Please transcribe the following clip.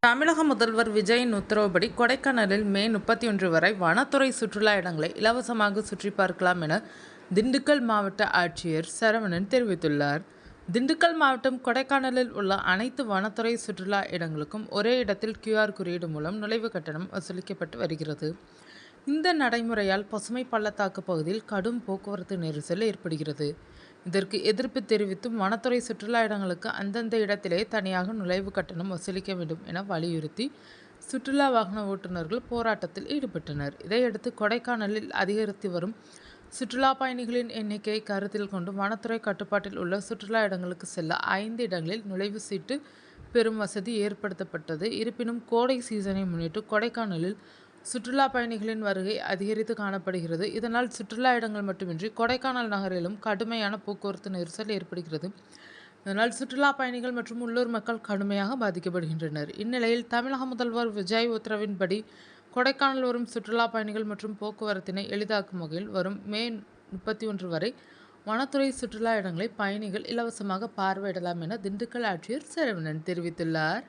தமிழக முதல்வர் விஜயின் உத்தரவுப்படி கொடைக்கானலில் மே 31 வரை வனத்துறை சுற்றுலா இடங்களை இலவசமாக சுற்றி பார்க்கலாம் என திண்டுக்கல் மாவட்ட ஆட்சியர் சரவணன் தெரிவித்துள்ளார். திண்டுக்கல் மாவட்டம் கொடைக்கானலில் உள்ள அனைத்து வனத்துறை சுற்றுலா இடங்களுக்கும் ஒரே இடத்தில் QR குறியீடு மூலம் நுழைவு கட்டணம் வசூலிக்கப்பட்டு வருகிறது. இந்த நடைமுறையால் பசுமை பள்ளத்தாக்கு பகுதியில் கடும் போக்குவரத்து நெரிசல் ஏற்படுகிறது. இதற்கு எதிர்ப்பு தெரிவித்தும் வனத்துறை சுற்றுலா இடங்களுக்கு அந்தந்த இடத்திலே தனியாக நுழைவு கட்டணம் வசூலிக்க வேண்டும் என வலியுறுத்தி சுற்றுலா வாகன ஓட்டுநர்கள் போராட்டத்தில் ஈடுபட்டனர். இதையடுத்து கொடைக்கானலில் அதிகரித்து வரும் சுற்றுலா பயணிகளின் எண்ணிக்கையை கருத்தில் கொண்டு வனத்துறை கட்டுப்பாட்டில் உள்ள சுற்றுலா இடங்களுக்கு செல்ல 5 இடங்களில் நுழைவு சீட்டு பெறும் வசதி ஏற்படுத்தப்பட்டது. இருப்பினும் கோடை சீசனை முன்னிட்டு கொடைக்கானலில் சுற்றுலா பயணிகளின் வருகை அதிகரித்து காணப்படுகிறது. இதனால் சுற்றுலா இடங்கள் மட்டுமின்றி கொடைக்கானல் நகரிலும் கடுமையான போக்குவரத்து நெரிசல் ஏற்படுகிறது. இதனால் சுற்றுலா பயணிகள் மற்றும் உள்ளூர் மக்கள் கடுமையாக பாதிக்கப்படுகின்றனர். இந்நிலையில் தமிழக முதல்வர் விஜய் உத்தரவின்படி கொடைக்கானல் வரும் சுற்றுலா பயணிகள் மற்றும் போக்குவரத்தினை எளிதாக்கும் வகையில் வரும் மே 31 வரை வனத்துறை சுற்றுலா இடங்களை பயணிகள் இலவசமாக பார்வையிடலாம் என திண்டுக்கல் ஆட்சியர் சரவணன் தெரிவித்துள்ளார்.